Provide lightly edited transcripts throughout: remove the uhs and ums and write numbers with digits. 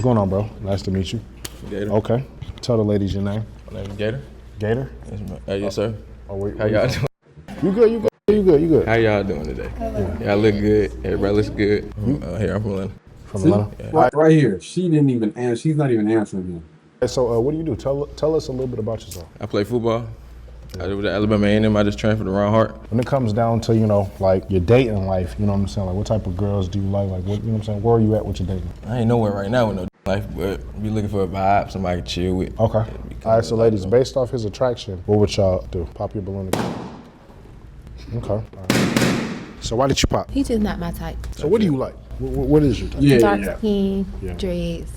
going on, bro? Nice to meet you. Gator. Okay. Tell the ladies your name. My name is Gator. Gator? Yes, sir. Oh, wait, How y'all doing? You good. How y'all doing today? Y'all look good. Everybody looks good. Here, I'm from Atlanta. From Atlanta? Yeah. Right here. She didn't even answer. She's not even answering me. So what do you do? Tell us a little bit about yourself. I play football. I do with the Alabama A&M. I just transferred to Ron Hart. When it comes down to, like your dating life, you know what I'm saying? Like what type of girls do you like? Like what, you know what I'm saying? Where are you at with your dating? I ain't nowhere right now with no life, but be looking for a vibe, somebody to chill with. Okay. All right, so ladies, based off his attraction, what would y'all do? Pop your balloon again. Okay. All right. So why did you pop? He's just not my type. So what do you like? What is your type? Dark skin, dreads.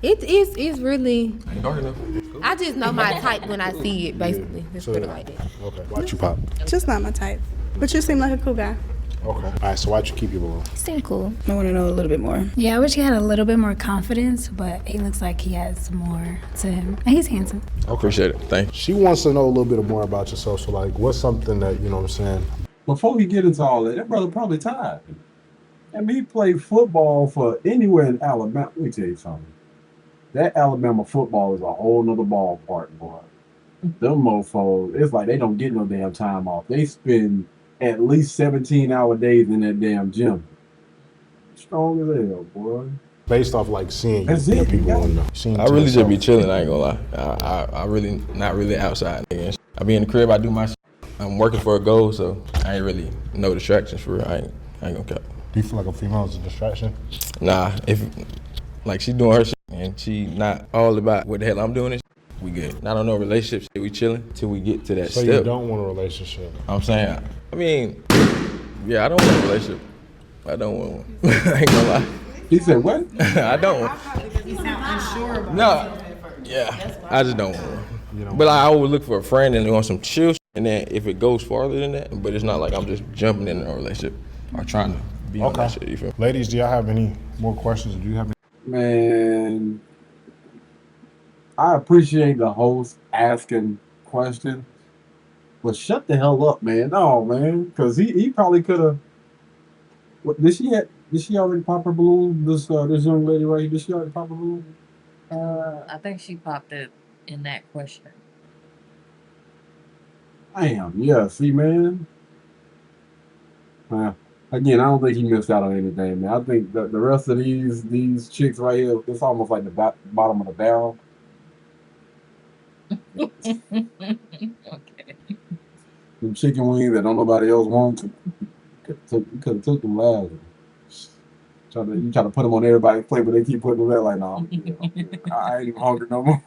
It's really. Ain't dark enough. I just know my type when I see it. Basically, let's put it like that. Okay. Why'd you pop? Just not my type. But you seem like a cool guy. Okay. All right, so why'd you keep your balloon? Seem cool. I want to know a little bit more. Yeah, I wish he had a little bit more confidence, but he looks like he has more to him. And he's handsome. I appreciate it. Thank you. She wants to know a little bit more about yourself. So like, what's something that, you know what I'm saying? Before we get into all that brother probably tired. I mean, he played football for anywhere in Alabama. Let me tell you something. That Alabama football is a whole nother ballpark, boy. Them mofos, it's like they don't get no damn time off. They spend at least 17-hour days in that damn gym. Strong as hell, boy. Based off like seeing That's you, it, people yeah. want to know. Seeing I really just yourself. be chilling, I ain't gonna lie. I really not really outside, nigga. I be in the crib, I do my shit. I'm working for a goal, so I ain't really no distractions for real. I ain't gonna cap. Do you feel like a female is a distraction? Nah, if like she doing her shit and she not all about what the hell I'm doing this, we good. Not on no relationship shit, we chilling till we get to that So step. you don't want a relationship? I'm saying, I mean, yeah, I don't want a relationship. I don't want one. I ain't gonna lie. He said, what? I don't want. You sound unsure about No, yeah, I just don't want one. But I always look for a friend and want some chill shit, and then if it goes farther than that, but it's not like I'm just jumping in a relationship or trying to be on that shit, you feel me? Ladies, do y'all have any more questions? Do you have any? Man, I appreciate the host asking questions, but shut the hell up, man. No, man, because he probably could have. What did she already pop her balloon? This young lady right here, did she already pop her balloon? I think she popped it in that question. Damn, yeah. See, man. Again, I don't think he missed out on anything, man. I think that the rest of these chicks right here, it's almost like the bottom of the barrel. Okay. Them chicken wings that don't nobody else wants. You could have took them last. You try to put them on everybody's plate, but they keep putting them there like, no, I ain't even hungry no more.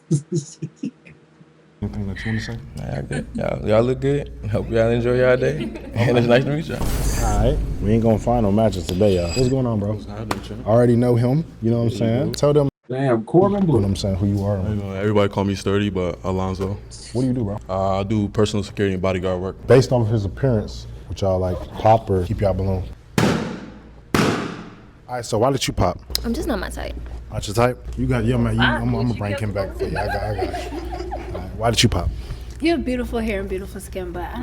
Anything that you want to say? Nah, good. Y'all look good. Hope y'all enjoy y'all day. And it's nice to meet y'all. All right. We ain't going to find no matches today, y'all. What's going on, bro? I already know him. You know what I'm saying? Tell them. Damn, Corbin You know Blue. what I'm saying? Who you are. Everybody call me Sturdy, but Alonzo. What do you do, bro? I do personal security and bodyguard work. Based off of his appearance, would y'all like pop or keep y'all balloon? All right, so why did you pop? I'm just not my type. Not your type? You got, yeah, man. I'm going to bring him back for you. I got you. All right, why did you pop? You have beautiful hair and beautiful skin, but I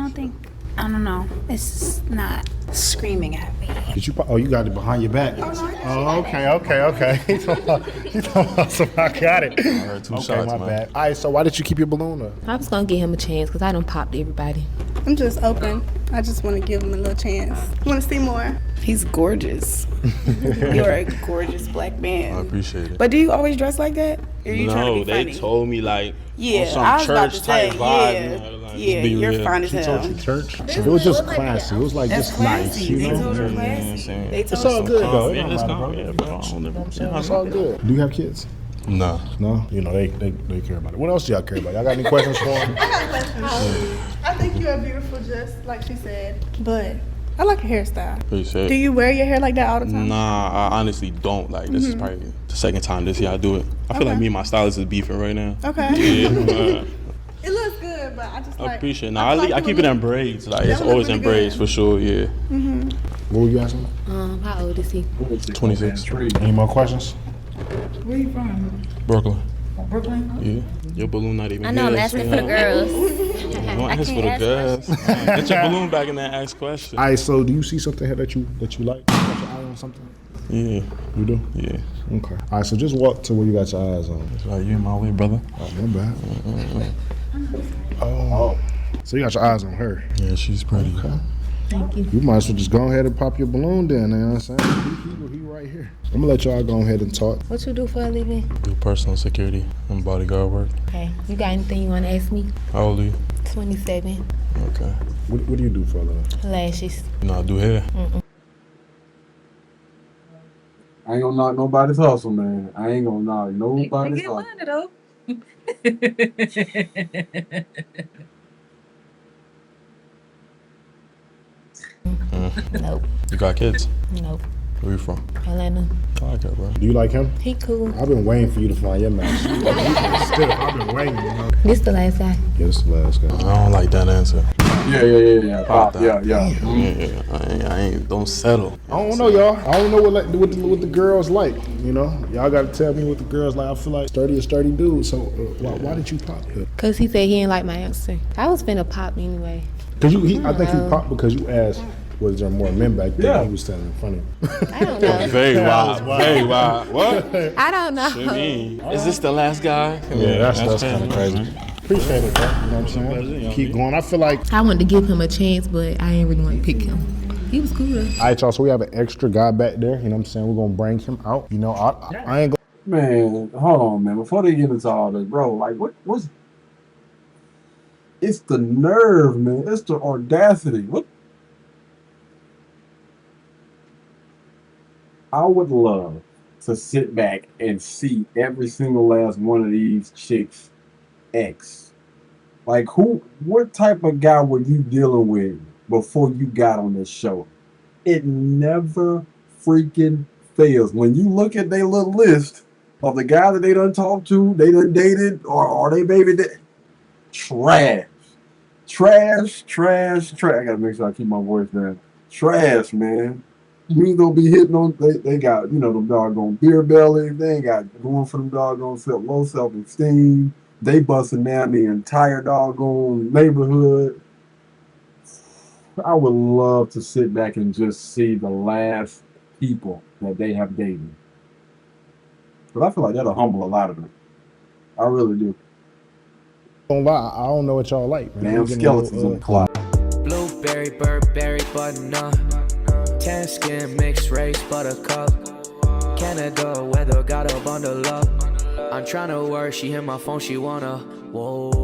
don't know. It's not screaming at me. Did you pop? Oh, you got it behind your back. Oh, okay. He talking about some, I got it. I heard two Okay, shots, my man. bad. All right, so why did you keep your balloon up? I was gonna give him a chance because I done popped everybody. I'm just open. I just want to give him a little chance. Want to see more? He's gorgeous. You're a gorgeous black man. I appreciate it. But do you always dress like that? Or are you trying to No, be they funny? told me like Yeah, on some I was about church to type say, vibe. yeah, You know, like, yeah, just be you're real. fine as She hell. told you church? It was just classy. It was like That's just nice, classy. you They know? told her Yeah, classy. saying. They told It's all her good, though. It Yeah, don't it's matter, calm. bro. Yeah, bro. I don't never- It's all good. Do you have kids? Nah. No? You know, they care about it. What else do y'all care about? Y'all got any questions for him? I got a question. I think you are beautiful, just like she said. But I like your hairstyle. Appreciate Do it. you wear your hair like that all the time? Nah, I honestly don't. Like, this is probably the second time this year I do it. I feel like me and my stylist is beefing right now. Okay. Yeah, It looks good, but I just I like. appreciate it. feel Nah, like I you keep would it in look- braids. Like, That it's would look always in really braids good. for sure, yeah. What were you asking? How old is he? 26. Any more questions? Where you from? Brooklyn. Brooklyn? Yeah. Your balloon not even I know here, I'm asking so, for the you girls. Don't I ask for can't the ask girls. Get your balloon back and then ask questions. All right, so do you see something here that you like? Got your eye on or something? Yeah, You do? yeah. Okay. All right, so just walk to where you got your eyes on. It's like you in my way, brother. Oh, my bad. Oh. So you got your eyes on her. Yeah, she's pretty. Okay. Thank you. You might as well just go ahead and pop your balloon then, you know what I'm saying? He right here. I'm gonna let y'all go ahead and talk. What you do for a living? Do personal security and bodyguard work. Okay. You got anything you want to ask me? How old are you? 27. Okay. What do you do for a living? Lashes. You know, I do hair. I ain't gonna knock nobody's hustle, man. I ain't gonna knock They nobody's get hustle. money though. Nope. You got kids? Nope. Where you from? Atlanta. I like that, bro. Do you like him? He cool. I've been waiting for you to find your match. Still, I've been waiting, you know? This the last guy. Yeah, this is the last guy. I don't like that answer. Yeah. Pop, that. yeah. Yeah, I ain't. Don't settle. I don't know, y'all. I don't know what the girls like, you know? Y'all gotta tell me what the girls like. I feel like sturdy a sturdy dude, so why did you pop him? Cause he said he didn't like my answer. I was finna pop anyway. Cause I think he popped because you asked, was there more men back then? Yeah. He was standing in front of you. I don't know. Very wild. Very wild. What? I don't know. Is this the last guy? Yeah, that's kind of crazy. Appreciate it, bro. You know what I'm saying? Keep going. I feel like, I wanted to give him a chance, but I ain't really want to pick him. He was cool though. all right, y'all, so we have an extra guy back there. You know what I'm saying? We're gonna bring him out. You know, I ain't gonna. Man, hold on, man. Before they get into all this, bro, like, what's... It's the nerve, man. It's the audacity. What? I would love to sit back and see every single last one of these chicks' ex. Like, what type of guy were you dealing with before you got on this show? It never freaking fails. When you look at their little list of the guy that they done talked to, they done dated, or they baby trash. I gotta make sure I keep my voice down. Trash, man. You ain't gonna be hitting on, they got, them doggone beer belly, they ain't got going for them doggone low self-esteem. They busting down the entire doggone neighborhood. I would love to sit back and just see the last people that they have dated. But I feel like that'll humble a lot of them. I really do. Don't lie, I don't know what y'all like, man. Damn skeletons in the closet. Blueberry, Burberry, button-up. Tan skin, mixed race, buttercup. Canada weather, got a bundle up. I'm tryna work, she hit my phone, she wanna. Whoa.